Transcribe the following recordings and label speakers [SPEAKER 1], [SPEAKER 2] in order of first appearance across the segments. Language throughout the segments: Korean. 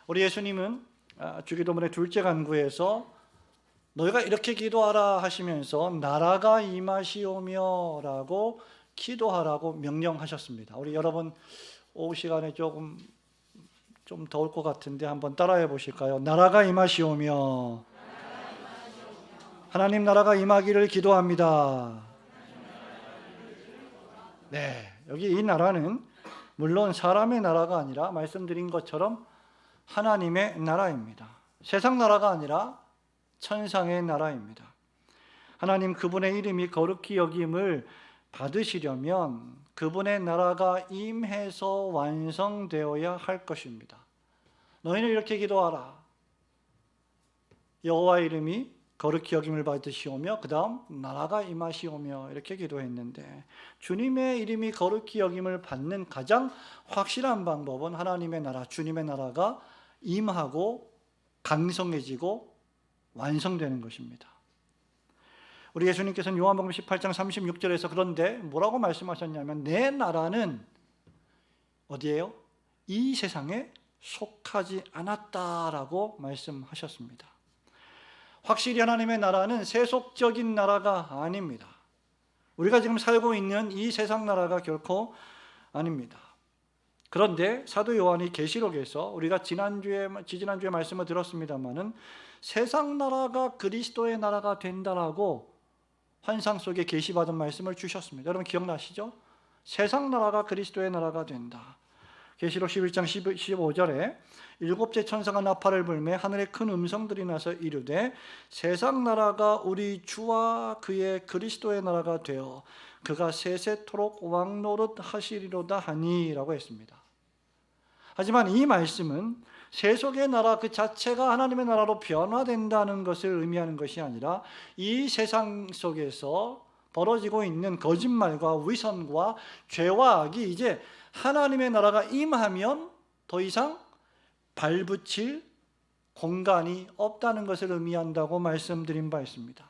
[SPEAKER 1] 우리 예수님은 주기도문의 둘째 간구에서 너희가 이렇게 기도하라 하시면서 나라가 임하시오며 라고 기도하라고 명령하셨습니다. 우리 여러분 오후 시간에 좀 더울 것 같은데 한번 따라해 보실까요? 나라가 임하시오며 하나님 나라가 임하기를 기도합니다. 네, 여기 이 나라는 물론 사람의 나라가 아니라 말씀드린 것처럼 하나님의 나라입니다. 세상 나라가 아니라 천상의 나라입니다. 하나님 그분의 이름이 거룩히 여김을 받으시려면 그분의 나라가 임해서 완성되어야 할 것입니다. 너희는 이렇게 기도하라. 여호와의 이름이 거룩히 여김을 받으시오며 그 다음 나라가 임하시오며 이렇게 기도했는데, 주님의 이름이 거룩히 여김을 받는 가장 확실한 방법은 하나님의 나라, 주님의 나라가 임하고 강성해지고 완성되는 것입니다. 우리 예수님께서는 요한복음 18장 36절에서 그런데 뭐라고 말씀하셨냐면 내 나라는 어디예요? 이 세상에 속하지 않았다라고 말씀하셨습니다. 확실히 하나님의 나라는 세속적인 나라가 아닙니다. 우리가 지금 살고 있는 이 세상 나라가 결코 아닙니다. 그런데 사도 요한이 계시록에서 우리가 지지난주에 말씀을 들었습니다마는 세상 나라가 그리스도의 나라가 된다라고 환상 속에 계시받은 말씀을 주셨습니다. 여러분 기억나시죠? 세상 나라가 그리스도의 나라가 된다. 계시록 11장 15절에 일곱째 천사가 나팔을 불매 하늘에 큰 음성들이 나서 이르되 세상 나라가 우리 주와 그의 그리스도의 나라가 되어 그가 세세토록 왕노릇 하시리로다 하니라고 했습니다. 하지만 이 말씀은 세속의 나라 그 자체가 하나님의 나라로 변화된다는 것을 의미하는 것이 아니라 이 세상 속에서 벌어지고 있는 거짓말과 위선과 죄와 악이 이제 하나님의 나라가 임하면 더 이상 발붙일 공간이 없다는 것을 의미한다고 말씀드린 바 있습니다.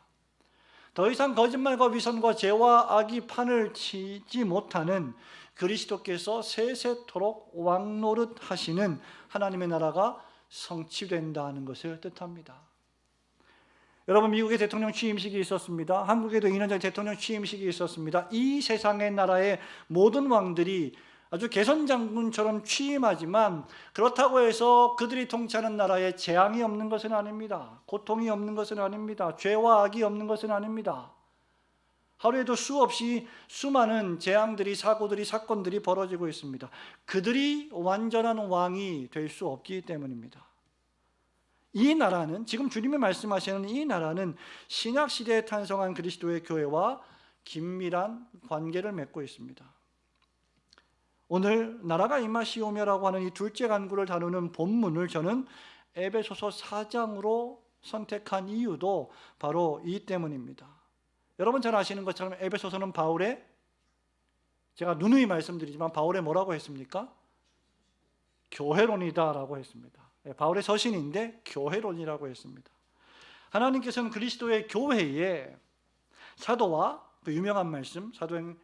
[SPEAKER 1] 더 이상 거짓말과 위선과 죄와 악이 판을 치지 못하는 그리스도께서 세세토록 왕노릇 하시는 하나님의 나라가 성취된다는 것을 뜻합니다. 여러분 미국의 대통령 취임식이 있었습니다. 한국에도 2년 전에 대통령 취임식이 있었습니다. 이 세상의 나라의 모든 왕들이 아주 개선장군처럼 취임하지만 그렇다고 해서 그들이 통치하는 나라에 재앙이 없는 것은 아닙니다. 고통이 없는 것은 아닙니다. 죄와 악이 없는 것은 아닙니다. 하루에도 수없이 수많은 재앙들이, 사고들이, 사건들이 벌어지고 있습니다. 그들이 완전한 왕이 될 수 없기 때문입니다. 이 나라는, 지금 주님이 말씀하시는 이 나라는 신약시대에 탄생한 그리스도의 교회와 긴밀한 관계를 맺고 있습니다. 오늘 나라가 임하시오며라고 하는 이 둘째 간구를 다루는 본문을 저는 에베소서 4장으로 선택한 이유도 바로 이 때문입니다. 여러분 잘 아시는 것처럼 에베소서는 바울의, 제가 누누이 말씀드리지만 바울의 뭐라고 했습니까? 교회론이다라고 했습니다. 바울의 서신인데 교회론이라고 했습니다. 하나님께서는 그리스도의 교회에 사도와 그 유명한 말씀 사도행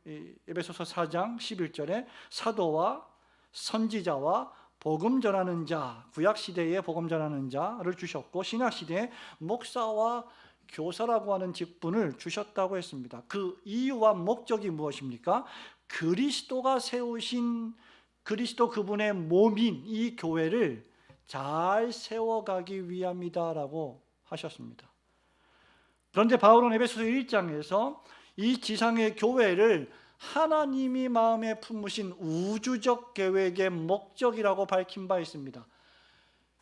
[SPEAKER 1] 에베소서 4장 11절에 사도와 선지자와 복음 전하는 자, 구약 시대에 복음 전하는 자를 주셨고 신약 시대에 목사와 교사라고 하는 직분을 주셨다고 했습니다. 그 이유와 목적이 무엇입니까? 그리스도가 세우신 그리스도 그분의 몸인 이 교회를 잘 세워가기 위함이다라고 하셨습니다. 그런데 바울은 에베소서 1장에서 이 지상의 교회를 하나님이 마음에 품으신 우주적 계획의 목적이라고 밝힌 바 있습니다.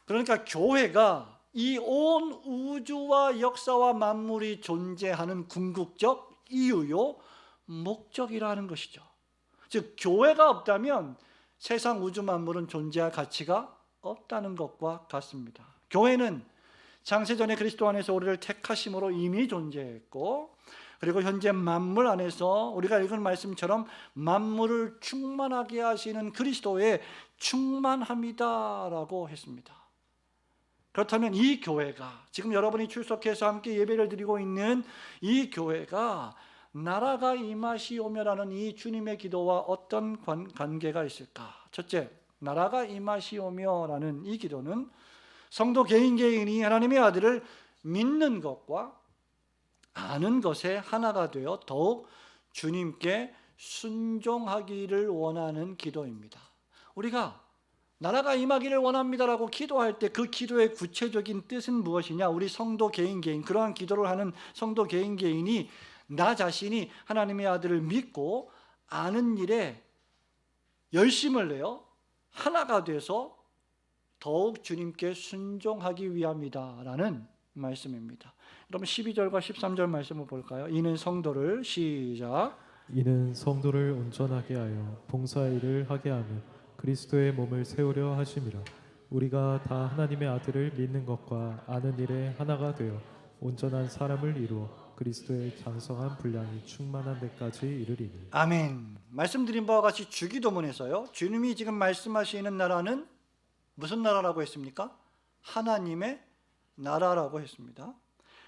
[SPEAKER 1] 그러니까 교회가 이 온 우주와 역사와 만물이 존재하는 궁극적 이유요 목적이라는 것이죠. 즉 교회가 없다면 세상 우주 만물은 존재할 가치가 없다는 것과 같습니다. 교회는 창세전에 그리스도 안에서 우리를 택하심으로 이미 존재했고, 그리고 현재 만물 안에서 우리가 읽은 말씀처럼 만물을 충만하게 하시는 그리스도의 충만함이다라고 했습니다. 그렇다면 이 교회가, 지금 여러분이 출석해서 함께 예배를 드리고 있는 이 교회가 나라가 임하시오며라는 이 주님의 기도와 어떤 관계가 있을까? 첫째, 나라가 임하시오며 라는 이 기도는 성도 개인 개인이 하나님의 아들을 믿는 것과 아는 것에 하나가 되어 더욱 주님께 순종하기를 원하는 기도입니다. 우리가 나라가 임하기를 원합니다라고 기도할 때 그 기도의 구체적인 뜻은 무엇이냐? 우리 성도 개인 그러한 기도를 하는 성도 개인이 나 자신이 하나님의 아들을 믿고 아는 일에 열심을 내어 하나가 돼서 더욱 주님께 순종하기 위함이다라는 말씀입니다. 여러분 12절과 13절 말씀을 볼까요? 이는 성도를 시작.
[SPEAKER 2] 이는 성도를 온전하게 하여 봉사의 일을 하게 하며 그리스도의 몸을 세우려 하심이라. 우리가 다 하나님의 아들을 믿는 것과 아는 일에 하나가 되어 온전한 사람을 이루어 그리스도의 장성한 분량이 충만한 데까지 이르리니.
[SPEAKER 1] 아멘. 말씀드린 바와 같이 주기도문에서요, 주님이 지금 말씀하시는 나라는 무슨 나라라고 했습니까? 하나님의 나라라고 했습니다.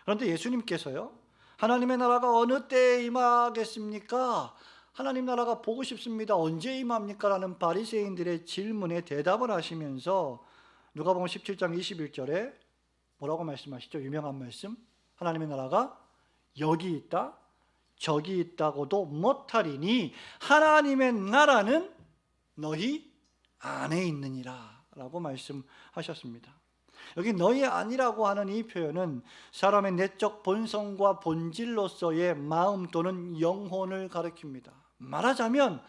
[SPEAKER 1] 그런데 예수님께서요, 하나님의 나라가 어느 때에 임하겠습니까? 하나님 나라가 보고 싶습니다. 언제 임합니까? 라는 바리새인들의 질문에 대답을 하시면서 누가복음 17장 21절에 뭐라고 말씀하시죠? 유명한 말씀. 하나님의 나라가 여기 있다, 저기 있다고도 못하리니 하나님의 나라는 너희 안에 있느니라 라고 말씀하셨습니다. 여기 너희 아니라고 하는 이 표현은 사람의 내적 본성과 본질로서의 마음 또는 영혼을 가리킵니다. 말하자면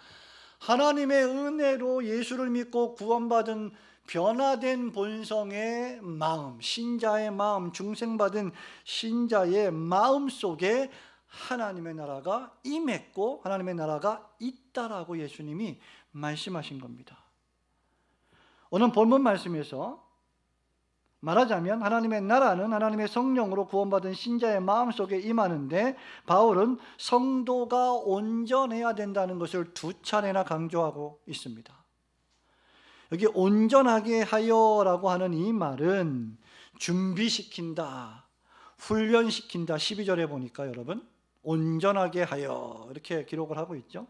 [SPEAKER 1] 하나님의 은혜로 예수를 믿고 구원받은 변화된 본성의 마음, 신자의 마음, 중생받은 신자의 마음 속에 하나님의 나라가 임했고 하나님의 나라가 있다라고 예수님이 말씀하신 겁니다. 오늘 본문 말씀에서 말하자면 하나님의 나라는 하나님의 성령으로 구원받은 신자의 마음속에 임하는데 바울은 성도가 온전해야 된다는 것을 두 차례나 강조하고 있습니다. 여기 온전하게 하여라고 하는 이 말은 준비시킨다, 훈련시킨다. 12절에 보니까 여러분 온전하게 하여 이렇게 기록을 하고 있죠.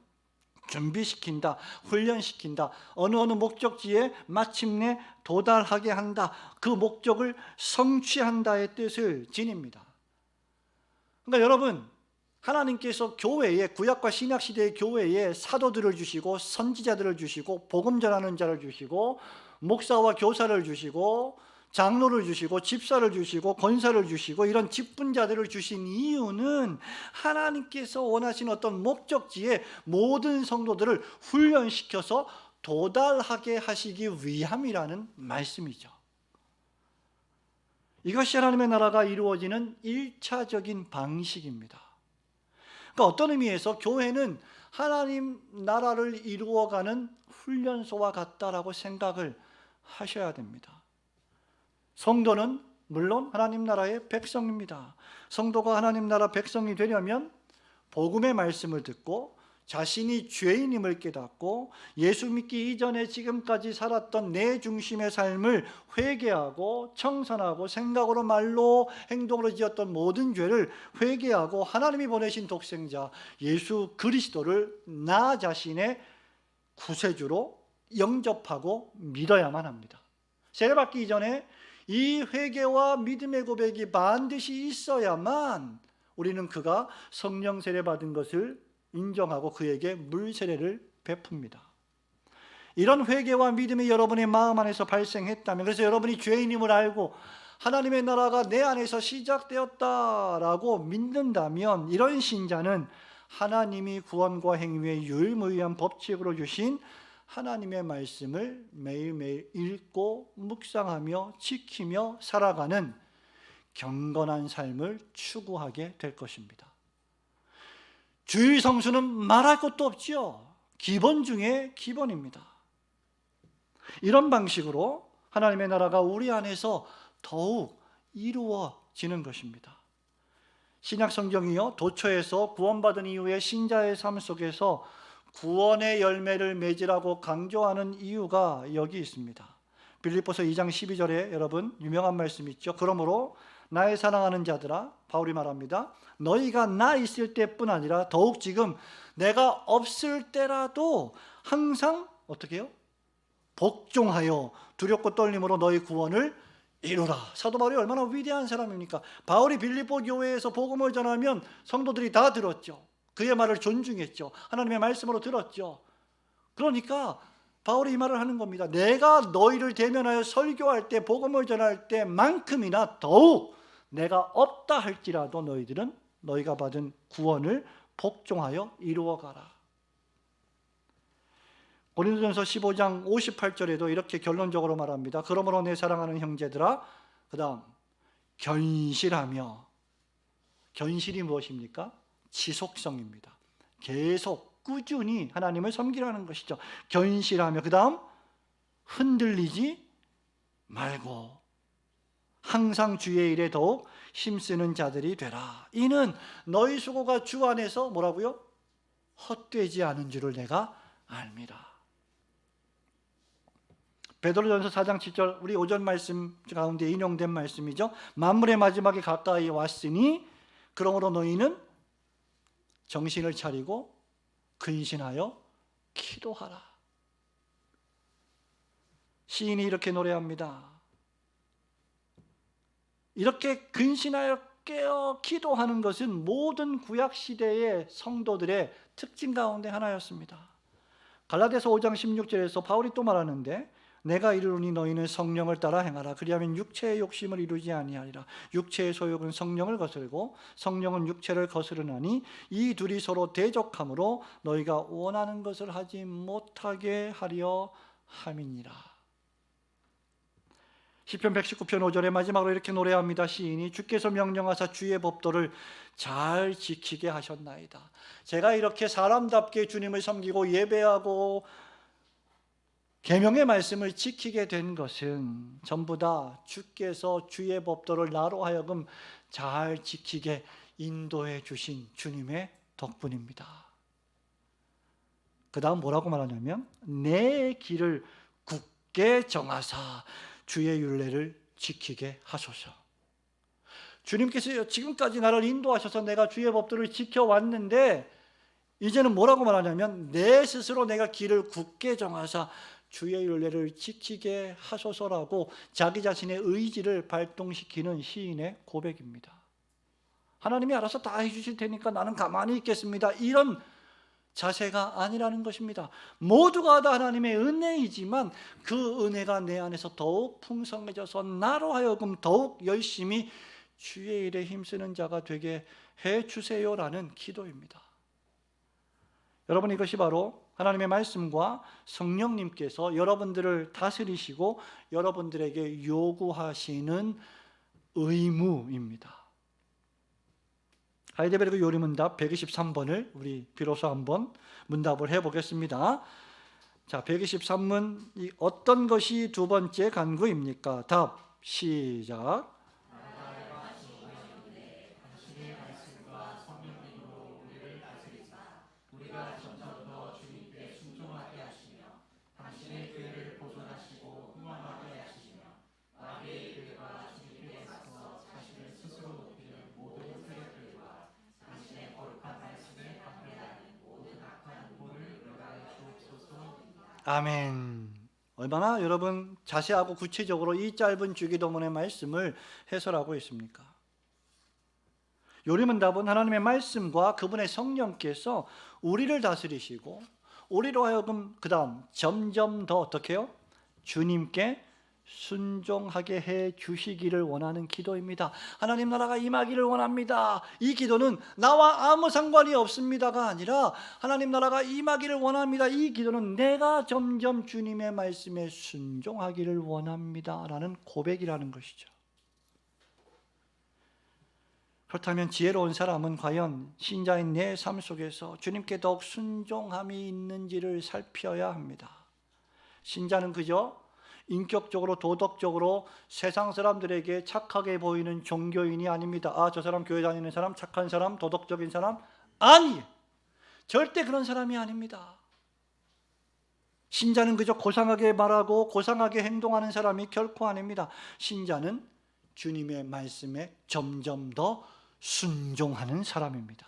[SPEAKER 1] 준비시킨다, 훈련시킨다, 어느 목적지에 마침내 도달하게 한다, 그 목적을 성취한다의 뜻을 지닙니다. 그러니까 여러분, 하나님께서 교회에, 구약과 신약 시대의 교회에 사도들을 주시고 선지자들을 주시고 복음 전하는 자를 주시고 목사와 교사를 주시고 장로를 주시고 집사를 주시고 권사를 주시고 이런 직분자들을 주신 이유는 하나님께서 원하신 어떤 목적지에 모든 성도들을 훈련시켜서 도달하게 하시기 위함이라는 말씀이죠. 이것이 하나님의 나라가 이루어지는 1차적인 방식입니다. 그러니까 어떤 의미에서 교회는 하나님 나라를 이루어가는 훈련소와 같다라고 생각을 하셔야 됩니다. 성도는 물론 하나님 나라의 백성입니다. 성도가 하나님 나라 백성이 되려면 복음의 말씀을 듣고 자신이 죄인임을 깨닫고 예수 믿기 이전에 지금까지 살았던 내 중심의 삶을 회개하고 청산하고 생각으로 말로 행동으로 지었던 모든 죄를 회개하고 하나님이 보내신 독생자 예수 그리스도를 나 자신의 구세주로 영접하고 믿어야만 합니다. 세례받기 이전에 이 회개와 믿음의 고백이 반드시 있어야만 우리는 그가 성령 세례 받은 것을 인정하고 그에게 물 세례를 베풉니다. 이런 회개와 믿음이 여러분의 마음 안에서 발생했다면, 그래서 여러분이 죄인임을 알고 하나님의 나라가 내 안에서 시작되었다라고 믿는다면, 이런 신자는 하나님이 구원과 행위의 유일무이한 법칙으로 주신 하나님의 말씀을 매일매일 읽고 묵상하며 지키며 살아가는 경건한 삶을 추구하게 될 것입니다. 주일 성수는 말할 것도 없지요. 기본 중에 기본입니다. 이런 방식으로 하나님의 나라가 우리 안에서 더욱 이루어지는 것입니다. 신약 성경이요, 도처에서 구원받은 이후에 신자의 삶 속에서 구원의 열매를 맺으라고 강조하는 이유가 여기 있습니다. 빌립보서 2장 12절에 여러분 유명한 말씀 있죠. 그러므로 나의 사랑하는 자들아, 바울이 말합니다. 너희가 나 있을 때뿐 아니라 더욱 지금 내가 없을 때라도 항상 어떻게 해요? 복종하여 두렵고 떨림으로 너희 구원을 이루라. 사도 바울이 얼마나 위대한 사람입니까? 바울이 빌립보 교회에서 복음을 전하면 성도들이 다 들었죠. 그의 말을 존중했죠. 하나님의 말씀으로 들었죠. 그러니까 바울이 이 말을 하는 겁니다. 내가 너희를 대면하여 설교할 때, 복음을 전할 때만큼이나 더욱 내가 없다 할지라도 너희들은 너희가 받은 구원을 복종하여 이루어가라. 고린도전서 15장 58절에도 이렇게 결론적으로 말합니다. 그러므로 내 사랑하는 형제들아, 그 다음 견실하며, 견실이 무엇입니까? 지속성입니다. 계속 꾸준히 하나님을 섬기라는 것이죠. 견실하며, 그 다음 흔들리지 말고 항상 주의 일에 더욱 힘쓰는 자들이 되라. 이는 너희 수고가 주 안에서 뭐라고요? 헛되지 않은 줄을 내가 압니다. 베드로전서 4장 7절, 우리 오전 말씀 가운데 인용된 말씀이죠. 만물의 마지막에 가까이 왔으니 그러므로 너희는 정신을 차리고 근신하여 기도하라. 시인이 이렇게 노래합니다. 이렇게 근신하여 깨어 기도하는 것은 모든 구약 시대의 성도들의 특징 가운데 하나였습니다. 갈라디아서 5장 16절에서 바울이 또 말하는데, 내가 이르노니 너희는 성령을 따라 행하라. 그리하면 육체의 욕심을 이루지 아니하리라. 육체의 소욕은 성령을 거스르고 성령은 육체를 거스르나니 이 둘이 서로 대적함으로 너희가 원하는 것을 하지 못하게 하려 함이니라. 시편 119편 5절에 마지막으로 이렇게 노래합니다. 시인이 주께서 명령하사 주의 법도를 잘 지키게 하셨나이다. 제가 이렇게 사람답게 주님을 섬기고 예배하고 계명의 말씀을 지키게 된 것은 전부 다 주께서 주의 법도를 나로 하여금 잘 지키게 인도해 주신 주님의 덕분입니다. 그 다음 뭐라고 말하냐면, 내 길을 굳게 정하사 주의 율례를 지키게 하소서. 주님께서 지금까지 나를 인도하셔서 내가 주의 법도를 지켜왔는데, 이제는 뭐라고 말하냐면, 내 스스로 내가 길을 굳게 정하사 주의 율례를 지키게 하소서라고 자기 자신의 의지를 발동시키는 시인의 고백입니다. 하나님이 알아서 다 해주실 테니까 나는 가만히 있겠습니다, 이런 자세가 아니라는 것입니다. 모두가 다 하나님의 은혜이지만 그 은혜가 내 안에서 더욱 풍성해져서 나로 하여금 더욱 열심히 주의 일에 힘쓰는 자가 되게 해주세요라는 기도입니다. 여러분, 이것이 바로 하나님의 말씀과 성령님께서 여러분들을 다스리시고 여러분들에게 요구하시는 의무입니다. 하이데베르그 요리문답 123번을 우리 비로소 한번 문답을 해보겠습니다. 자, 123문, 어떤 것이 두 번째 간구입니까? 답, 시작. 아멘. 얼마나 여러분 자세하고 구체적으로 이 짧은 주기도문의 말씀을 해설하고 있습니까? 요리문답은 하나님의 말씀과 그분의 성령께서 우리를 다스리시고 우리로 하여금 그 다음 점점 더 어떻게 해요? 주님께 순종하게 해 주시기를 원하는 기도입니다. 하나님 나라가 임하기를 원합니다. 이 기도는 나와 아무 상관이 없습니다가 아니라 하나님 나라가 임하기를 원합니다. 이 기도는 내가 점점 주님의 말씀에 순종하기를 원합니다 라는 고백이라는 것이죠. 그렇다면 지혜로운 사람은 과연 신자인 내 삶 속에서 주님께 더욱 순종함이 있는지를 살펴야 합니다. 신자는 그저 인격적으로 도덕적으로 세상 사람들에게 착하게 보이는 종교인이 아닙니다. 아, 저 사람 교회 다니는 사람 착한 사람, 도덕적인 사람, 아니에요. 절대 그런 사람이 아닙니다. 신자는 그저 고상하게 말하고 고상하게 행동하는 사람이 결코 아닙니다. 신자는 주님의 말씀에 점점 더 순종하는 사람입니다.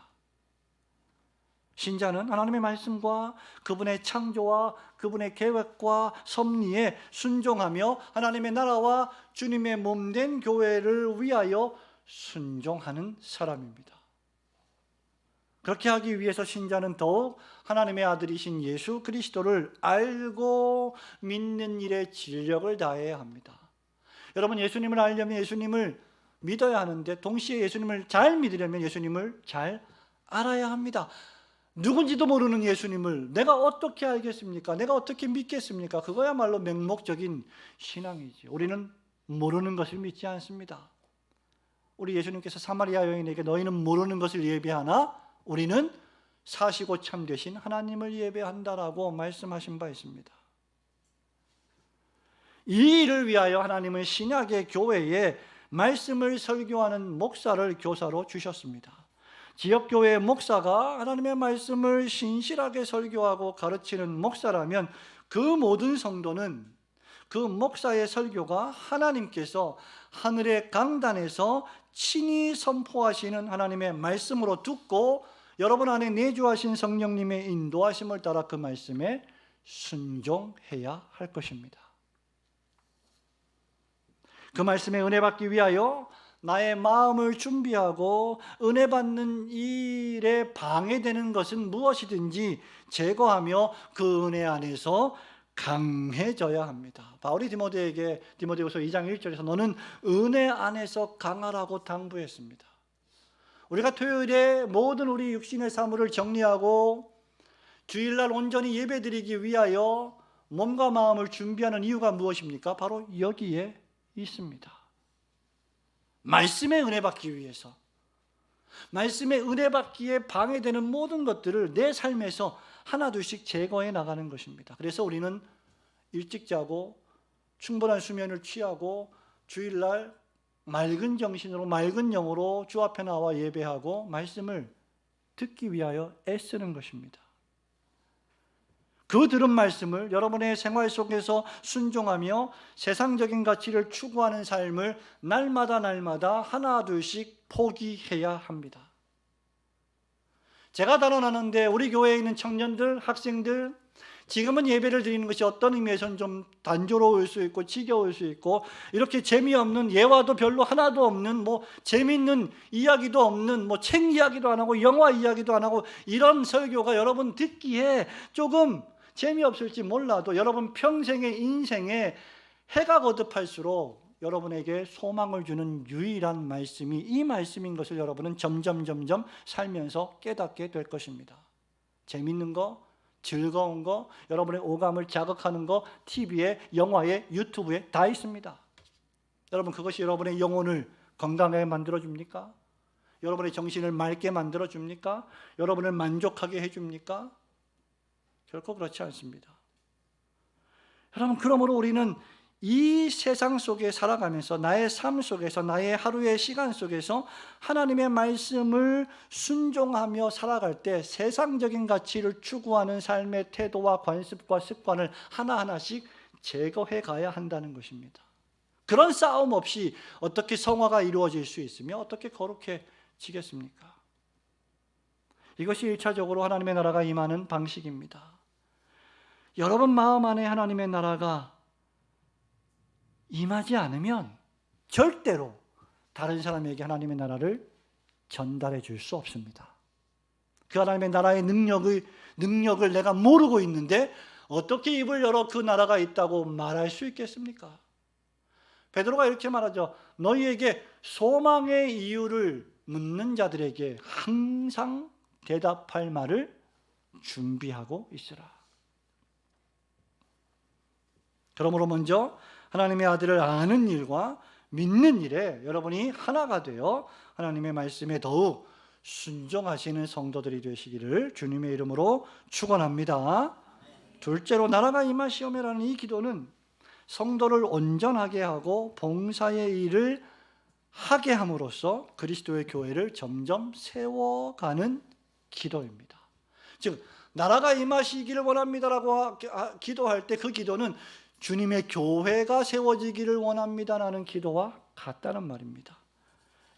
[SPEAKER 1] 신자는 하나님의 말씀과 그분의 창조와 그분의 계획과 섭리에 순종하며 하나님의 나라와 주님의 몸된 교회를 위하여 순종하는 사람입니다. 그렇게 하기 위해서 신자는 더욱 하나님의 아들이신 예수 그리스도를 알고 믿는 일에 진력을 다해야 합니다. 여러분, 예수님을 알려면 예수님을 믿어야 하는데 동시에 예수님을 잘 믿으려면 예수님을 잘 알아야 합니다. 누군지도 모르는 예수님을 내가 어떻게 알겠습니까? 내가 어떻게 믿겠습니까? 그거야말로 맹목적인 신앙이지. 우리는 모르는 것을 믿지 않습니다. 우리 예수님께서 사마리아 여인에게 너희는 모르는 것을 예배하나 우리는 사시고 참되신 하나님을 예배한다라고 말씀하신 바 있습니다. 이 일을 위하여 하나님은 신약의 교회에 말씀을 설교하는 목사를 교사로 주셨습니다. 지역교회의 목사가 하나님의 말씀을 신실하게 설교하고 가르치는 목사라면 그 모든 성도는 그 목사의 설교가 하나님께서 하늘의 강단에서 친히 선포하시는 하나님의 말씀으로 듣고 여러분 안에 내주하신 성령님의 인도하심을 따라 그 말씀에 순종해야 할 것입니다. 그 말씀에 은혜 받기 위하여 나의 마음을 준비하고 은혜 받는 일에 방해되는 것은 무엇이든지 제거하며 그 은혜 안에서 강해져야 합니다. 바울이 디모데후서 2장 1절에서 너는 은혜 안에서 강하라고 당부했습니다. 우리가 토요일에 모든 우리 육신의 사물을 정리하고 주일날 온전히 예배드리기 위하여 몸과 마음을 준비하는 이유가 무엇입니까? 바로 여기에 있습니다. 말씀의 은혜 받기 위해서, 말씀의 은혜 받기에 방해되는 모든 것들을 내 삶에서 하나둘씩 제거해 나가는 것입니다. 그래서 우리는 일찍 자고 충분한 수면을 취하고 주일날 맑은 정신으로 맑은 영으로 주 앞에 나와 예배하고 말씀을 듣기 위하여 애쓰는 것입니다. 그 들은 말씀을 여러분의 생활 속에서 순종하며 세상적인 가치를 추구하는 삶을 날마다 하나둘씩 포기해야 합니다. 제가 단언하는데 우리 교회에 있는 청년들, 학생들, 지금은 예배를 드리는 것이 어떤 의미에서는 좀 단조로울 수 있고 지겨울 수 있고 이렇게 재미없는, 예화도 별로 하나도 없는, 재미있는 이야기도 없는, 책 이야기도 안 하고 영화 이야기도 안 하고 이런 설교가 여러분 듣기에 조금 재미없을지 몰라도 여러분 평생의 인생에 해가 거듭할수록 여러분에게 소망을 주는 유일한 말씀이 이 말씀인 것을 여러분은 점점 살면서 깨닫게 될 것입니다. 재밌는 거, 즐거운 거, 여러분의 오감을 자극하는 거 TV에, 영화에, 유튜브에 다 있습니다. 여러분, 그것이 여러분의 영혼을 건강하게 만들어줍니까? 여러분의 정신을 맑게 만들어줍니까? 여러분을 만족하게 해줍니까? 결코 그렇지 않습니다. 여러분, 그러므로 우리는 이 세상 속에 살아가면서 나의 삶 속에서 나의 하루의 시간 속에서 하나님의 말씀을 순종하며 살아갈 때 세상적인 가치를 추구하는 삶의 태도와 관습과 습관을 하나하나씩 제거해 가야 한다는 것입니다. 그런 싸움 없이 어떻게 성화가 이루어질 수 있으며 어떻게 거룩해지겠습니까? 이것이 1차적으로 하나님의 나라가 임하는 방식입니다. 여러분 마음 안에 하나님의 나라가 임하지 않으면 절대로 다른 사람에게 하나님의 나라를 전달해 줄 수 없습니다. 그 하나님의 나라의 능력을 내가 모르고 있는데 어떻게 입을 열어 그 나라가 있다고 말할 수 있겠습니까? 베드로가 이렇게 말하죠. 너희에게 소망의 이유를 묻는 자들에게 항상 대답할 말을 준비하고 있으라. 그러므로 먼저 하나님의 아들을 아는 일과 믿는 일에 여러분이 하나가 되어 하나님의 말씀에 더욱 순종하시는 성도들이 되시기를 주님의 이름으로 축원합니다. 둘째로 나라가 임하시오며라는 이 기도는 성도를 온전하게 하고 봉사의 일을 하게 함으로써 그리스도의 교회를 점점 세워가는 기도입니다. 즉 나라가 임하시기를 원합니다라고 기도할 때 그 기도는 주님의 교회가 세워지기를 원합니다라는 기도와 같다는 말입니다.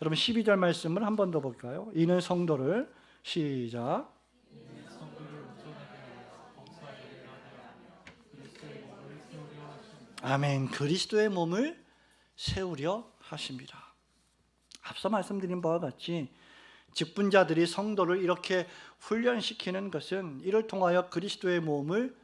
[SPEAKER 1] 여러분 12절 말씀을 한 번 더 볼까요? 이는 성도를 시작 아멘. 그리스도의 몸을 세우려 하십니다. 앞서 말씀드린 바와 같이 직분자들이 성도를 이렇게 훈련시키는 것은 이를 통하여 그리스도의 몸을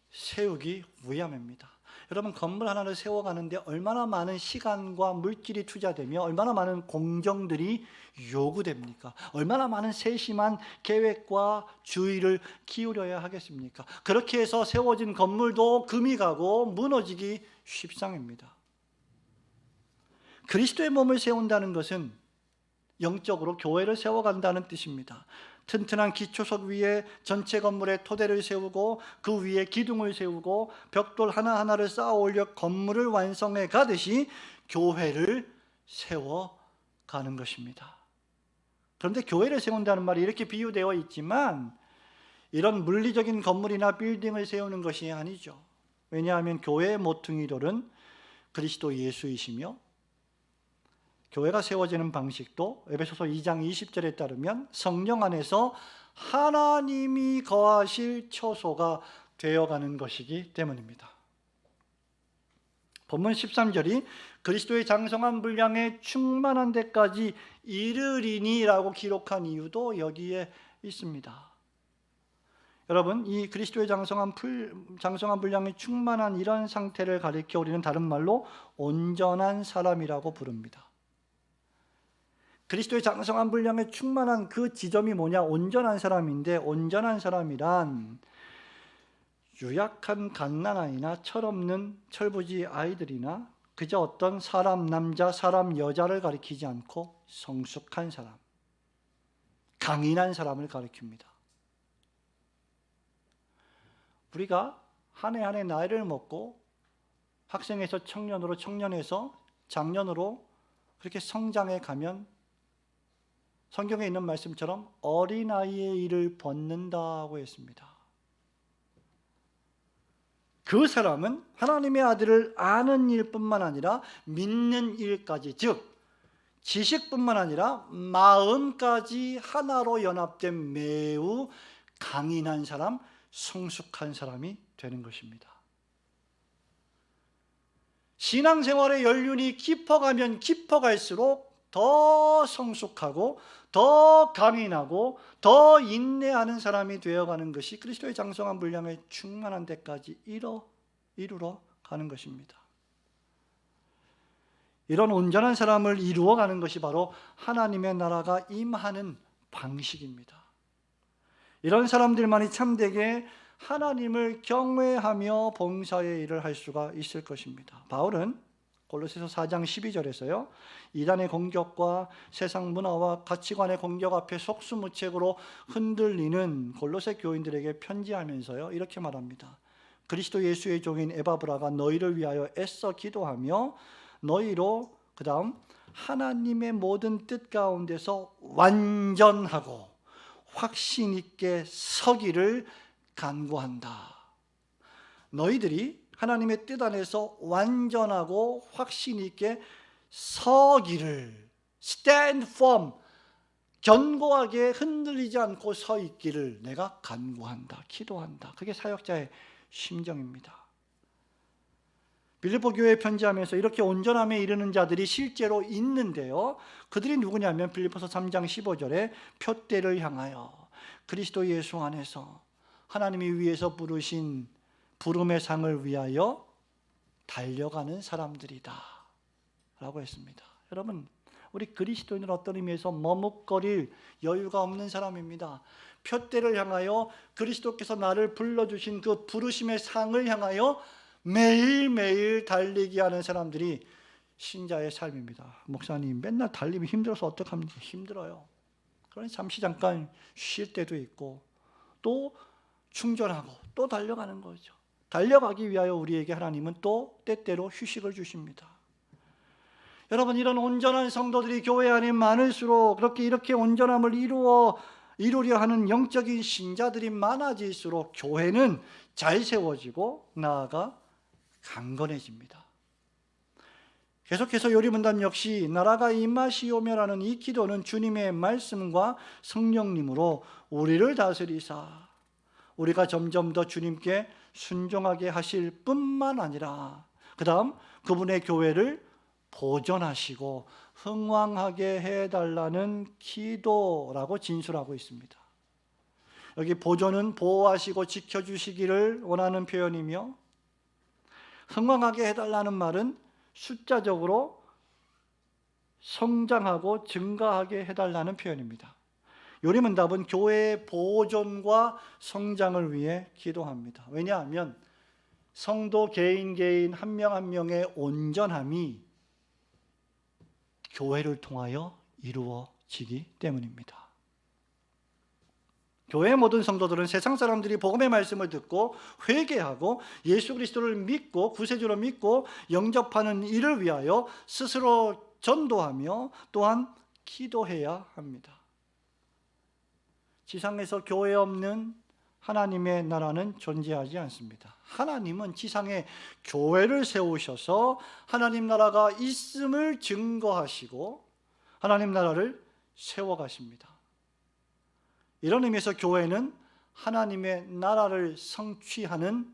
[SPEAKER 1] 세우기 위함입니다. 여러분, 건물 하나를 세워가는데 얼마나 많은 시간과 물질이 투자되며 얼마나 많은 공정들이 요구됩니까? 얼마나 많은 세심한 계획과 주의를 기울여야 하겠습니까? 그렇게 해서 세워진 건물도 금이 가고 무너지기 십상입니다. 그리스도의 몸을 세운다는 것은 영적으로 교회를 세워간다는 뜻입니다. 튼튼한 기초석 위에 전체 건물의 토대를 세우고 그 위에 기둥을 세우고 벽돌 하나하나를 쌓아 올려 건물을 완성해 가듯이 교회를 세워가는 것입니다. 그런데 교회를 세운다는 말이 이렇게 비유되어 있지만 이런 물리적인 건물이나 빌딩을 세우는 것이 아니죠. 왜냐하면 교회의 모퉁이돌은 그리스도 예수이시며 교회가 세워지는 방식도 에베소서 2장 20절에 따르면 성령 안에서 하나님이 거하실 처소가 되어가는 것이기 때문입니다. 본문 13절이 그리스도의 장성한 분량에 충만한 데까지 이르리니라고 기록한 이유도 여기에 있습니다. 여러분, 이 그리스도의 장성한 분량에 충만한 이런 상태를 가리켜 우리는 다른 말로 온전한 사람이라고 부릅니다. 그리스도의 장성한 분량에 충만한 그 지점이 뭐냐? 온전한 사람인데, 온전한 사람이란 유약한 갓난아이나 철없는 철부지 아이들이나 그저 어떤 사람 남자, 사람 여자를 가리키지 않고 성숙한 사람, 강인한 사람을 가리킵니다. 우리가 한 해 한 해 나이를 먹고 학생에서 청년으로, 청년에서 장년으로 그렇게 성장해 가면 성경에 있는 말씀처럼 어린아이의 일을 벗는다고 했습니다. 그 사람은 하나님의 아들을 아는 일뿐만 아니라 믿는 일까지, 즉 지식뿐만 아니라 마음까지 하나로 연합된 매우 강인한 사람, 성숙한 사람이 되는 것입니다. 신앙생활의 연륜이 깊어가면 깊어갈수록 더 성숙하고 더 강인하고 더 인내하는 사람이 되어가는 것이 그리스도의 장성한 분량에 충만한 데까지 이루러 가는 것입니다. 이런 온전한 사람을 이루어가는 것이 바로 하나님의 나라가 임하는 방식입니다. 이런 사람들만이 참되게 하나님을 경외하며 봉사의 일을 할 수가 있을 것입니다. 바울은 골로새서 4장 12절에서요, 이단의 공격과 세상 문화와 가치관의 공격 앞에 속수무책으로 흔들리는 골로새 교인들에게 편지하면서요, 이렇게 말합니다. 그리스도 예수의 종인 에바브라가 너희를 위하여 애써 기도하며 너희로, 그 다음, 하나님의 모든 뜻 가운데서 완전하고 확신 있게 서기를 간구한다. 너희들이 하나님의 뜻 안에서 완전하고 확신 있게 서기를, stand firm, 견고하게 흔들리지 않고 서 있기를 내가 간구한다, 기도한다. 그게 사역자의 심정입니다. 빌립보 교회에 편지하면서 이렇게 온전함에 이르는 자들이 실제로 있는데요, 그들이 누구냐면 빌립보서 3장 15절에 표대를 향하여 그리스도 예수 안에서 하나님이 위에서 부르신 부름의 상을 위하여 달려가는 사람들이다 라고 했습니다. 여러분, 우리 그리스도인은 어떤 의미에서 머뭇거릴 여유가 없는 사람입니다. 표대를 향하여 그리스도께서 나를 불러주신 그 부르심의 상을 향하여 매일매일 달리게 하는 사람들이 신자의 삶입니다. 목사님, 맨날 달리면 힘들어서 어떡합니까? 힘들어요. 그러니 잠깐 쉴 때도 있고 또 충전하고 또 달려가는 거죠. 달려가기 위하여 우리에게 하나님은 또 때때로 휴식을 주십니다. 여러분, 이런 온전한 성도들이 교회 안에 많을수록 이렇게 온전함을 이루려 하는 영적인 신자들이 많아질수록 교회는 잘 세워지고 나아가 강건해집니다. 계속해서 요리문답 역시 나라가 임하시오며라는 이 기도는 주님의 말씀과 성령님으로 우리를 다스리사 우리가 점점 더 주님께 순종하게 하실 뿐만 아니라 그 다음 그분의 교회를 보존하시고 흥왕하게 해달라는 기도라고 진술하고 있습니다. 여기 보존은 보호하시고 지켜주시기를 원하는 표현이며, 흥왕하게 해달라는 말은 숫자적으로 성장하고 증가하게 해달라는 표현입니다. 요리문답은 교회의 보존과 성장을 위해 기도합니다. 왜냐하면 성도 개인 한 명 한 명의 온전함이 교회를 통하여 이루어지기 때문입니다. 교회의 모든 성도들은 세상 사람들이 복음의 말씀을 듣고 회개하고 예수 그리스도를 믿고 구세주로 믿고 영접하는 일을 위하여 스스로 전도하며 또한 기도해야 합니다. 지상에서 교회 없는 하나님의 나라는 존재하지 않습니다. 하나님은 지상에 교회를 세우셔서 하나님 나라가 있음을 증거하시고 하나님 나라를 세워가십니다. 이런 의미에서 교회는 하나님의 나라를 성취하는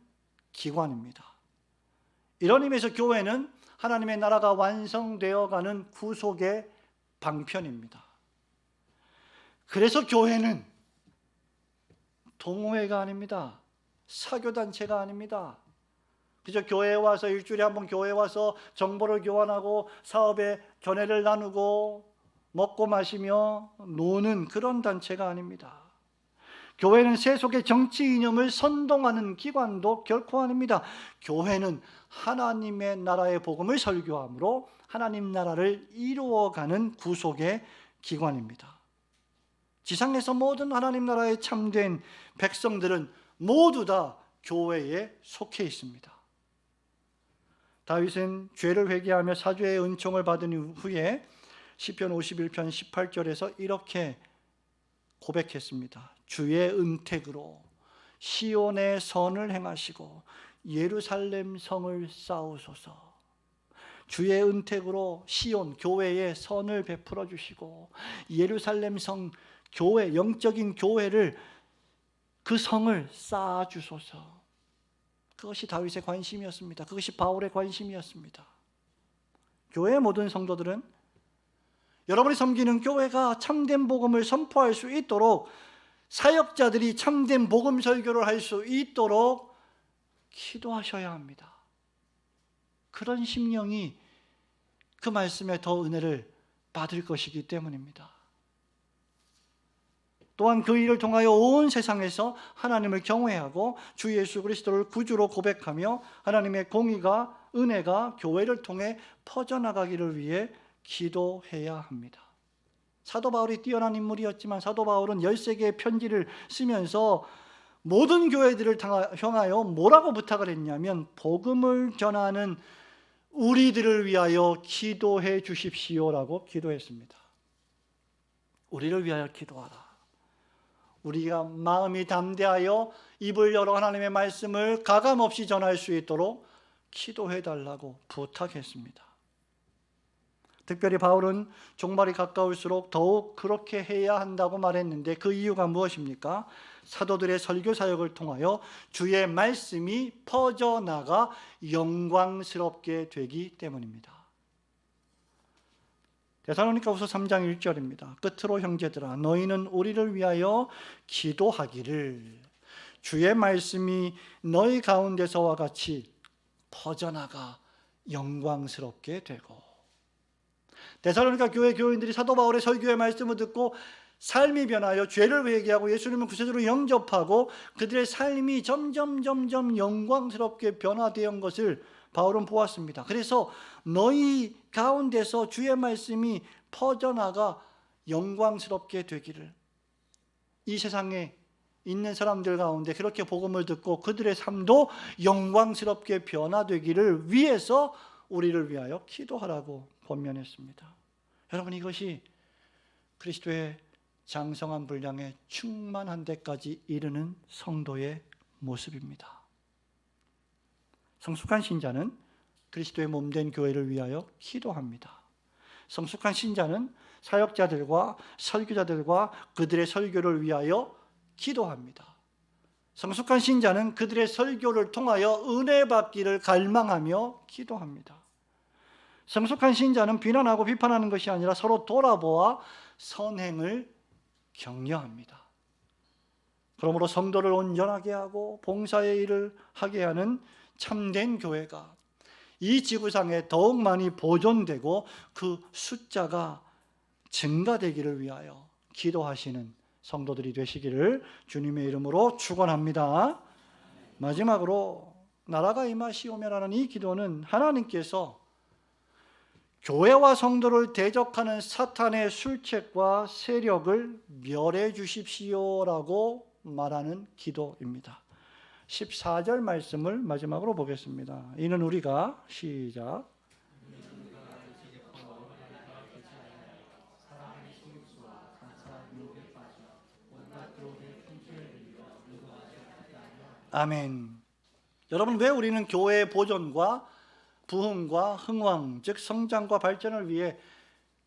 [SPEAKER 1] 기관입니다. 이런 의미에서 교회는 하나님의 나라가 완성되어가는 구속의 방편입니다. 그래서 교회는 동호회가 아닙니다. 사교단체가 아닙니다. 그저 교회에 와서 일주일에 한 번 교회에 와서 정보를 교환하고 사업의 견해를 나누고 먹고 마시며 노는 그런 단체가 아닙니다. 교회는 세속의 정치 이념을 선동하는 기관도 결코 아닙니다. 교회는 하나님의 나라의 복음을 설교함으로 하나님 나라를 이루어가는 구속의 기관입니다. 지상에서 모든 하나님 나라에 참된 백성들은 모두 다 교회에 속해 있습니다. 다윗은 죄를 회개하며 사죄의 은총을 받은 후에 시편 51편 18절에서 이렇게 고백했습니다. 주의 은택으로 시온의 선을 행하시고 예루살렘 성을 쌓으소서. 주의 은택으로 시온 교회에 선을 베풀어 주시고 예루살렘 성 교회, 영적인 교회를 그 성을 쌓아 주소서. 그것이 다윗의 관심이었습니다. 그것이 바울의 관심이었습니다. 교회의 모든 성도들은 여러분이 섬기는 교회가 참된 복음을 선포할 수 있도록, 사역자들이 참된 복음 설교를 할 수 있도록 기도하셔야 합니다. 그런 심령이 그 말씀에 더 은혜를 받을 것이기 때문입니다. 또한 그 일을 통하여 온 세상에서 하나님을 경외하고 주 예수 그리스도를 구주로 고백하며 하나님의 공의가, 은혜가 교회를 통해 퍼져나가기를 위해 기도해야 합니다. 사도 바울이 뛰어난 인물이었지만 사도 바울은 13개의 편지를 쓰면서 모든 교회들을 향하여 뭐라고 부탁을 했냐면 복음을 전하는 우리들을 위하여 기도해 주십시오라고 기도했습니다. 우리를 위하여 기도하라. 우리가 마음이 담대하여 입을 열어 하나님의 말씀을 가감없이 전할 수 있도록 기도해 달라고 부탁했습니다. 특별히 바울은 종말이 가까울수록 더욱 그렇게 해야 한다고 말했는데 그 이유가 무엇입니까? 사도들의 설교 사역을 통하여 주의 말씀이 퍼져나가 영광스럽게 되기 때문입니다. 데살로니가후서 3장 1절입니다. 끝으로 형제들아 너희는 우리를 위하여 기도하기를 주의 말씀이 너희 가운데서와 같이 퍼져나가 영광스럽게 되고. 데살로니가 교회 교인들이 사도 바울의 설교의 말씀을 듣고 삶이 변하여 죄를 회개하고 예수님을 구세주로 영접하고 그들의 삶이 점점 영광스럽게 변화되는 것을 바울은 보았습니다. 그래서 너희 가운데서 주의 말씀이 퍼져나가 영광스럽게 되기를, 이 세상에 있는 사람들 가운데 그렇게 복음을 듣고 그들의 삶도 영광스럽게 변화되기를 위해서 우리를 위하여 기도하라고 권면했습니다. 여러분, 이것이 그리스도의 장성한 분량에 충만한 데까지 이르는 성도의 모습입니다. 성숙한 신자는 그리스도의 몸된 교회를 위하여 기도합니다. 성숙한 신자는 사역자들과 설교자들과 그들의 설교를 위하여 기도합니다. 성숙한 신자는 그들의 설교를 통하여 은혜 받기를 갈망하며 기도합니다. 성숙한 신자는 비난하고 비판하는 것이 아니라 서로 돌아보아 선행을 격려합니다. 그러므로 성도를 온전하게 하고 봉사의 일을 하게 하는 참된 교회가 이 지구상에 더욱 많이 보존되고 그 숫자가 증가되기를 위하여 기도하시는 성도들이 되시기를 주님의 이름으로 축원합니다. 마지막으로 나라가 임하시오며라는 이 기도는 하나님께서 교회와 성도를 대적하는 사탄의 술책과 세력을 멸해 주십시오라고 말하는 기도입니다. 14절 말씀을 마지막으로 보겠습니다. 이는 우리가 시작. 아멘. 여러분, 왜 우리는 교회의 보존과 부흥과 흥왕, 즉 성장과 발전을 위해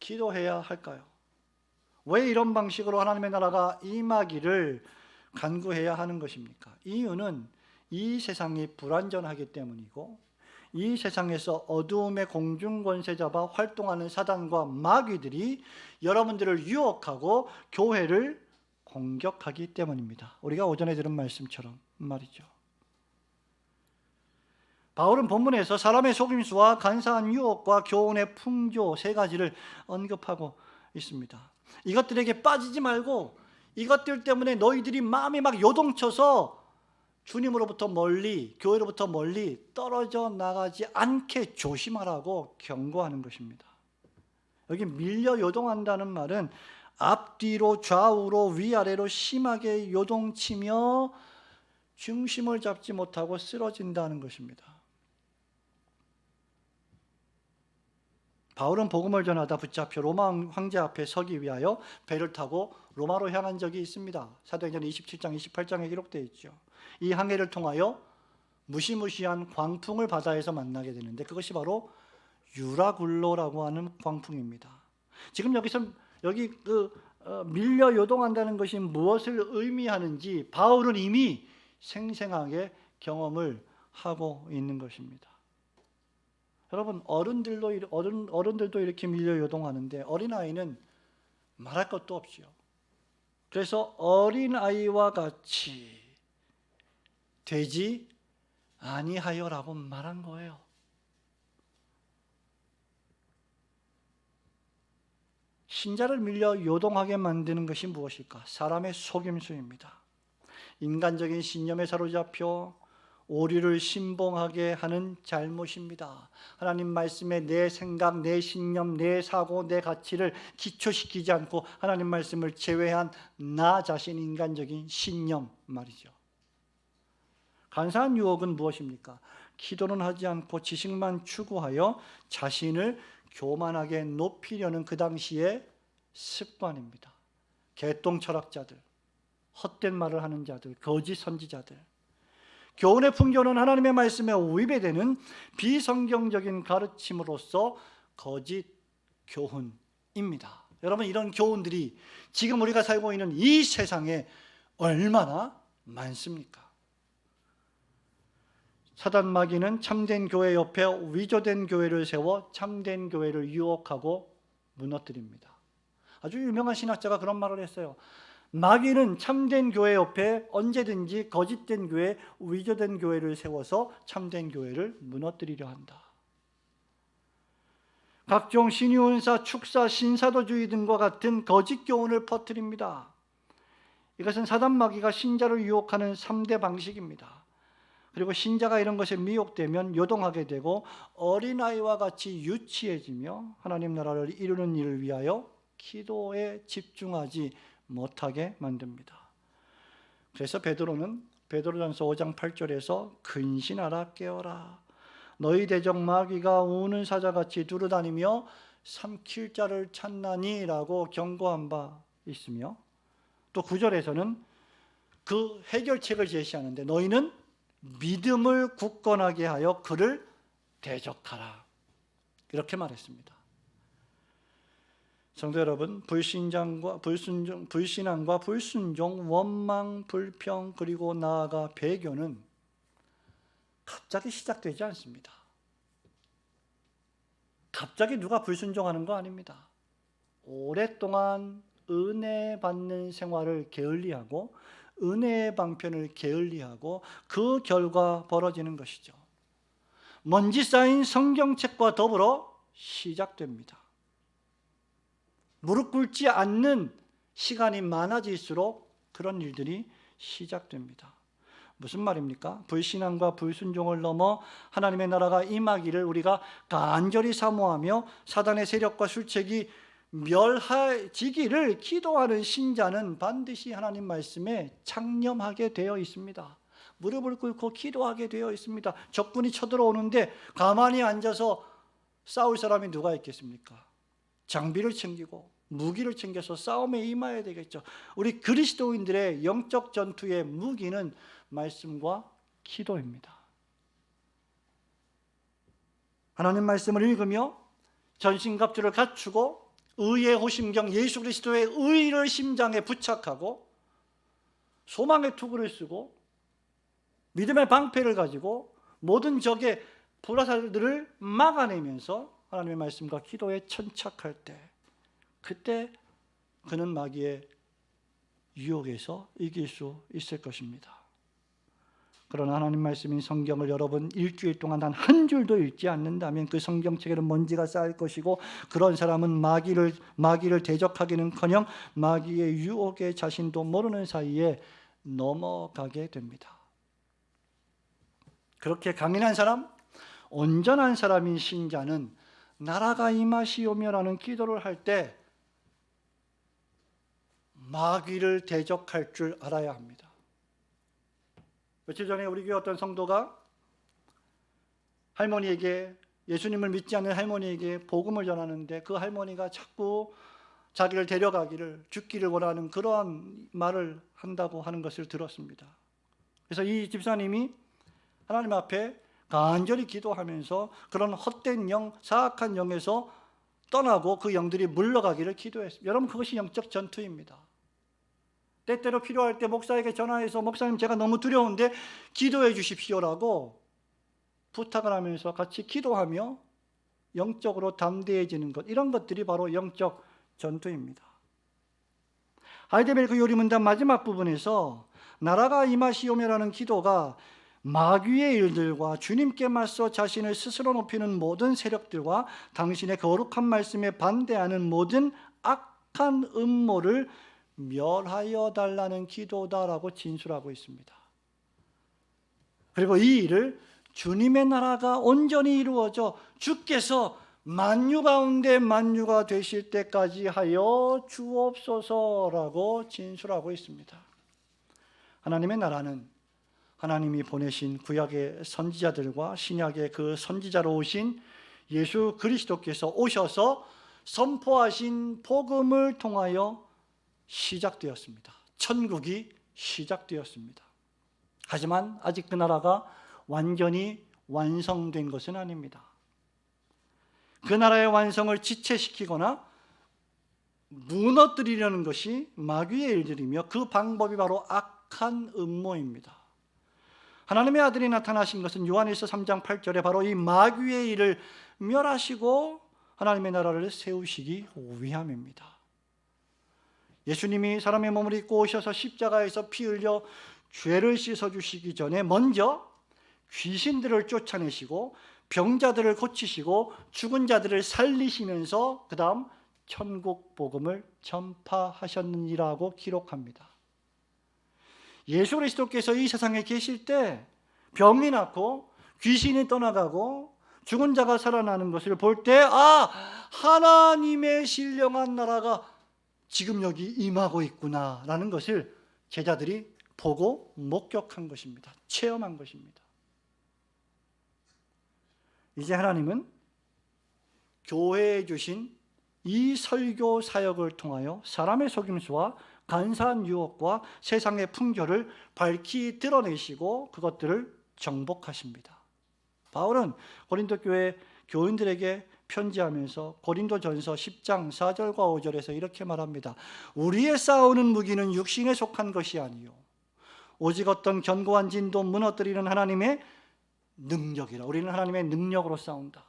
[SPEAKER 1] 기도해야 할까요? 왜 이런 방식으로 하나님의 나라가 임하기를 간구해야 하는 것입니까? 이유는 이 세상이 불완전하기 때문이고 이 세상에서 어두움의 공중권세자가 활동하는 사단과 마귀들이 여러분들을 유혹하고 교회를 공격하기 때문입니다. 우리가 오전에 들은 말씀처럼 말이죠. 바울은 본문에서 사람의 속임수와 간사한 유혹과 교훈의 풍조 세 가지를 언급하고 있습니다. 이것들에게 빠지지 말고 이것들 때문에 너희들이 마음이 막 요동쳐서 주님으로부터 멀리, 교회로부터 멀리 떨어져 나가지 않게 조심하라고 경고하는 것입니다. 여기 밀려 요동한다는 말은 앞뒤로 좌우로 위아래로 심하게 요동치며 중심을 잡지 못하고 쓰러진다는 것입니다. 바울은 복음을 전하다 붙잡혀 로마 황제 앞에 서기 위하여 배를 타고 로마로 향한 적이 있습니다. 사도행전 27장 28장에 기록되어 있죠. 이 항해를 통하여 무시무시한 광풍을 바다에서 만나게 되는데 그것이 바로 유라굴로라고 하는 광풍입니다. 지금 여기 밀려 요동한다는 것이 무엇을 의미하는지 바울은 이미 생생하게 경험을 하고 있는 것입니다. 여러분, 어른들도 이렇게 밀려 요동하는데 어린아이는 말할 것도 없지요. 그래서 어린아이와 같이 되지 아니하여라고 말한 거예요. 신자를 밀려 요동하게 만드는 것이 무엇일까? 사람의 속임수입니다. 인간적인 신념에 사로잡혀 오류를 신봉하게 하는 잘못입니다. 하나님 말씀에 내 생각, 내 신념, 내 사고, 내 가치를 기초시키지 않고 하나님 말씀을 제외한 나 자신 인간적인 신념 말이죠. 간사한 유혹은 무엇입니까? 기도는 하지 않고 지식만 추구하여 자신을 교만하게 높이려는 그 당시의 습관입니다. 개똥 철학자들, 헛된 말을 하는 자들, 거짓 선지자들, 교훈의 풍조는 하나님의 말씀에 위배되는 비성경적인 가르침으로서 거짓 교훈입니다. 여러분, 이런 교훈들이 지금 우리가 살고 있는 이 세상에 얼마나 많습니까? 사단 마귀는 참된 교회 옆에 위조된 교회를 세워 참된 교회를 유혹하고 무너뜨립니다. 아주 유명한 신학자가 그런 말을 했어요. 마귀는 참된 교회 옆에 언제든지 거짓된 교회, 위조된 교회를 세워서 참된 교회를 무너뜨리려 한다. 각종 신유은사, 축사, 신사도주의 등과 같은 거짓 교훈을 퍼뜨립니다. 이것은 사단 마귀가 신자를 유혹하는 3대 방식입니다. 그리고 신자가 이런 것에 미혹되면 요동하게 되고 어린아이와 같이 유치해지며 하나님 나라를 이루는 일을 위하여 기도에 집중하지 못하게 만듭니다. 그래서 베드로전서 5장 8절에서 근신하라 깨어라 너희 대적 마귀가 우는 사자같이 두루다니며 삼킬 자를 찾나니 라고 경고한 바 있으며 또 9절에서는 그 해결책을 제시하는데 너희는 믿음을 굳건하게 하여 그를 대적하라 이렇게 말했습니다. 성도 여러분, 불신앙과 불순종, 원망, 불평, 그리고 나아가 배교는 갑자기 시작되지 않습니다. 갑자기 누가 불순종하는 거 아닙니다. 오랫동안 은혜 받는 생활을 게을리하고 은혜의 방편을 게을리하고 그 결과 벌어지는 것이죠. 먼지 쌓인 성경책과 더불어 시작됩니다. 무릎 꿇지 않는 시간이 많아질수록 그런 일들이 시작됩니다. 무슨 말입니까? 불신앙과 불순종을 넘어 하나님의 나라가 임하기를 우리가 간절히 사모하며 사단의 세력과 술책이 멸하지기를 기도하는 신자는 반드시 하나님 말씀에 창념하게 되어 있습니다. 무릎을 꿇고 기도하게 되어 있습니다. 적군이 쳐들어오는데 가만히 앉아서 싸울 사람이 누가 있겠습니까? 장비를 챙기고 무기를 챙겨서 싸움에 임해야 되겠죠. 우리 그리스도인들의 영적 전투의 무기는 말씀과 기도입니다. 하나님 말씀을 읽으며 전신갑주를 갖추고 의의 호심경 예수 그리스도의 의를 심장에 부착하고 소망의 투구를 쓰고 믿음의 방패를 가지고 모든 적의 불화살들을 막아내면서 하나님의 말씀과 기도에 천착할 때, 그때 그는 마귀의 유혹에서 이길 수 있을 것입니다. 그러나 하나님 말씀인 성경을 여러분 일주일 동안 단 한 줄도 읽지 않는다면 그 성경책에는 먼지가 쌓일 것이고, 그런 사람은 마귀를 대적하기는커녕 마귀의 유혹에 자신도 모르는 사이에 넘어가게 됩니다. 그렇게 강인한 사람, 온전한 사람인 신자는 나라가 임하시오며라는 기도를 할 때 마귀를 대적할 줄 알아야 합니다. 며칠 전에 우리 교회 어떤 성도가 할머니에게, 예수님을 믿지 않는 할머니에게 복음을 전하는데 그 할머니가 자꾸 자기를 데려가기를, 죽기를 원하는 그러한 말을 한다고 하는 것을 들었습니다. 그래서 이 집사님이 하나님 앞에 간절히 기도하면서 그런 헛된 영, 사악한 영에서 떠나고 그 영들이 물러가기를 기도했습니다. 여러분, 그것이 영적 전투입니다. 때때로 필요할 때 목사에게 전화해서 목사님 제가 너무 두려운데 기도해 주십시오라고 부탁을 하면서 같이 기도하며 영적으로 담대해지는 것, 이런 것들이 바로 영적 전투입니다. 하이데벨크 요리문답 마지막 부분에서 나라가 임하시오며라는 기도가 마귀의 일들과 주님께 맞서 자신을 스스로 높이는 모든 세력들과 당신의 거룩한 말씀에 반대하는 모든 악한 음모를 멸하여 달라는 기도다라고 진술하고 있습니다. 그리고 이 일을 주님의 나라가 온전히 이루어져 주께서 만유 가운데 만유가 되실 때까지 하여 주옵소서라고 진술하고 있습니다. 하나님의 나라는 하나님이 보내신 구약의 선지자들과 신약의 그 선지자로 오신 예수 그리스도께서 오셔서 선포하신 복음을 통하여 시작되었습니다. 천국이 시작되었습니다. 하지만 아직 그 나라가 완전히 완성된 것은 아닙니다. 그 나라의 완성을 지체시키거나 무너뜨리려는 것이 마귀의 일들이며 그 방법이 바로 악한 음모입니다. 하나님의 아들이 나타나신 것은 요한일서 3장 8절에 바로 이 마귀의 일을 멸하시고 하나님의 나라를 세우시기 위함입니다. 예수님이 사람의 몸을 입고 오셔서 십자가에서 피 흘려 죄를 씻어주시기 전에 먼저 귀신들을 쫓아내시고 병자들을 고치시고 죽은 자들을 살리시면서 그 다음 천국 복음을 전파하셨느니라고 기록합니다. 예수 그리스도께서 이 세상에 계실 때 병이 낫고 귀신이 떠나가고 죽은 자가 살아나는 것을 볼 때, 아, 하나님의 신령한 나라가 지금 여기 임하고 있구나라는 것을 제자들이 보고 목격한 것입니다. 체험한 것입니다. 이제 하나님은 교회에 주신 이 설교 사역을 통하여 사람의 속임수와 간사한 유혹과 세상의 풍조를 밝히 드러내시고 그것들을 정복하십니다. 바울은 고린도 교회 교인들에게 편지하면서 고린도전서 10장 4절과 5절에서 이렇게 말합니다. 우리의 싸우는 무기는 육신에 속한 것이 아니요 오직 어떤 견고한 진도 무너뜨리는 하나님의 능력이라. 우리는 하나님의 능력으로 싸운다.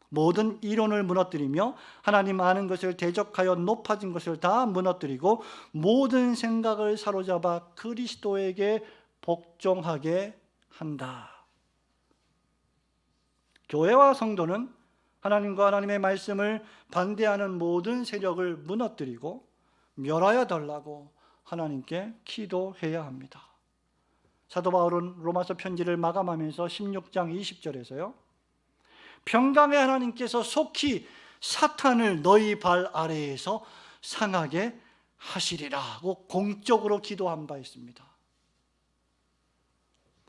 [SPEAKER 1] 모든 이론을 무너뜨리며 하나님 아는 것을 대적하여 높아진 것을 다 무너뜨리고 모든 생각을 사로잡아 그리스도에게 복종하게 한다. 교회와 성도는 하나님과 하나님의 말씀을 반대하는 모든 세력을 무너뜨리고 멸하여 달라고 하나님께 기도해야 합니다. 사도 바울은 로마서 편지를 마감하면서 16장 20절에서요. 평강의 하나님께서 속히 사탄을 너희 발 아래에서 상하게 하시리라고 공적으로 기도한 바 있습니다.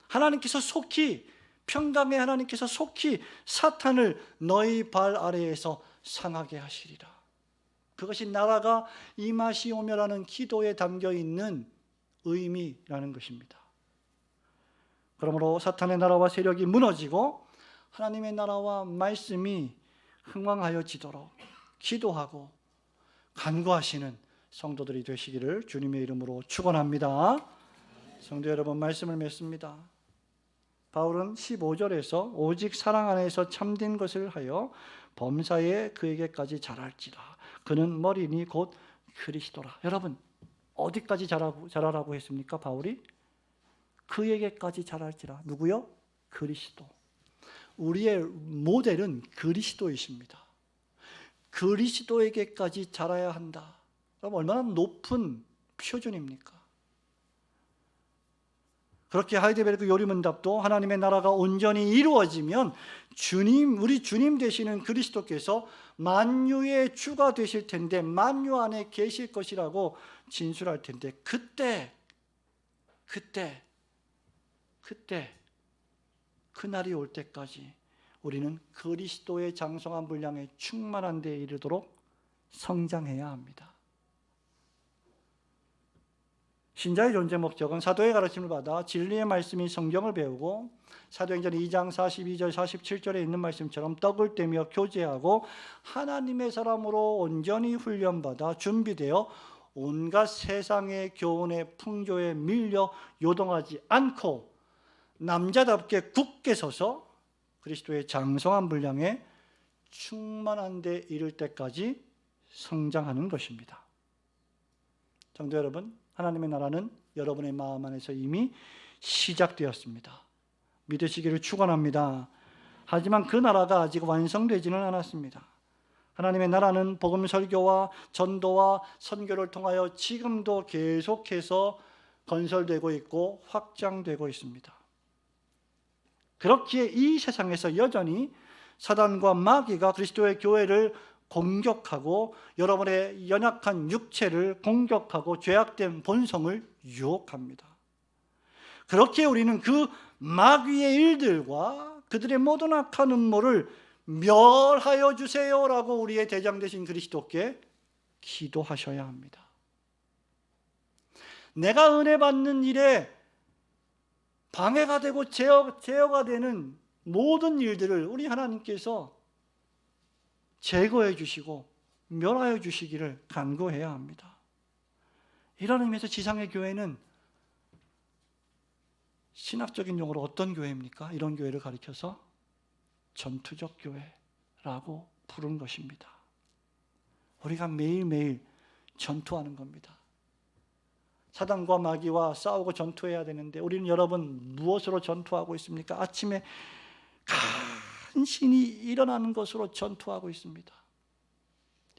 [SPEAKER 1] 하나님께서 속히, 평강의 하나님께서 속히 사탄을 너희 발 아래에서 상하게 하시리라. 그것이 나라가 임하시오며라는 기도에 담겨 있는 의미라는 것입니다. 그러므로 사탄의 나라와 세력이 무너지고 하나님의 나라와 말씀이 흥왕하여지도록 기도하고 간구하시는 성도들이 되시기를 주님의 이름으로 축원합니다. 성도 여러분, 말씀을 맺습니다. 바울은 15절에서 오직 사랑 안에서 참된 것을 하여 범사에 그에게까지 자랄지라. 그는 머리니 곧 그리스도라. 여러분, 어디까지 자라라고 했습니까? 바울이 그에게까지 자랄지라. 누구요? 그리스도. 우리의 모델은 그리스도이십니다. 그리스도에게까지 자라야 한다. 그럼 얼마나 높은 표준입니까? 그렇게 하이데베르크 요리문답도 하나님의 나라가 온전히 이루어지면 우리 주님 되시는 그리스도께서 만유의 주가 되실 텐데 만유 안에 계실 것이라고 진술할 텐데 그때 그날이 올 때까지 우리는 그리스도의 장성한 분량에 충만한 데에 이르도록 성장해야 합니다. 신자의 존재 목적은 사도의 가르침을 받아 진리의 말씀인 성경을 배우고 사도행전 2장 42절 47절에 있는 말씀처럼 떡을 떼며 교제하고 하나님의 사람으로 온전히 훈련받아 준비되어 온갖 세상의 교훈의 풍조에 밀려 요동하지 않고 남자답게 굳게 서서 그리스도의 장성한 분량에 충만한 데 이를 때까지 성장하는 것입니다. 성도 여러분, 하나님의 나라는 여러분의 마음 안에서 이미 시작되었습니다. 믿으시기를 축원합니다. 하지만 그 나라가 아직 완성되지는 않았습니다. 하나님의 나라는 복음 설교와 전도와 선교를 통하여 지금도 계속해서 건설되고 있고 확장되고 있습니다. 그렇기에 이 세상에서 여전히 사단과 마귀가 그리스도의 교회를 공격하고 여러분의 연약한 육체를 공격하고 죄악된 본성을 유혹합니다. 그렇게 우리는 그 마귀의 일들과 그들의 모든 악한 음모를 멸하여 주세요라고 우리의 대장 되신 그리스도께 기도하셔야 합니다. 내가 은혜 받는 일에 방해가 되고 제어가 되는 모든 일들을 우리 하나님께서 제거해 주시고 멸하여 주시기를 간구해야 합니다. 이런 의미에서 지상의 교회는 신학적인 용어로 어떤 교회입니까? 이런 교회를 가리켜서 전투적 교회라고 부른 것입니다. 우리가 매일매일 전투하는 겁니다. 사단과 마귀와 싸우고 전투해야 되는데 우리는 여러분 무엇으로 전투하고 있습니까? 아침에 간신히 일어나는 것으로 전투하고 있습니다.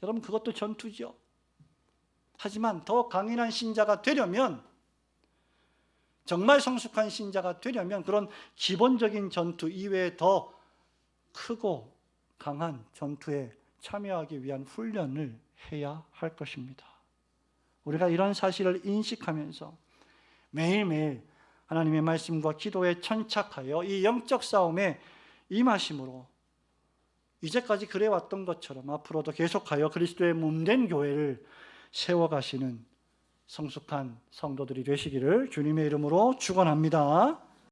[SPEAKER 1] 여러분 그것도 전투죠. 하지만 더 강인한 신자가 되려면, 정말 성숙한 신자가 되려면 그런 기본적인 전투 이외에 더 크고 강한 전투에 참여하기 위한 훈련을 해야 할 것입니다. 우리가 이런 사실을 인식하면서 매일매일 하나님의 말씀과 기도에 천착하여 이 영적 싸움에 임하심으로 이제까지 그래왔던 것처럼 앞으로도 계속하여 그리스도의 몸된 교회를 세워가시는 성숙한 성도들이 되시기를 주님의 이름으로 축원합니다.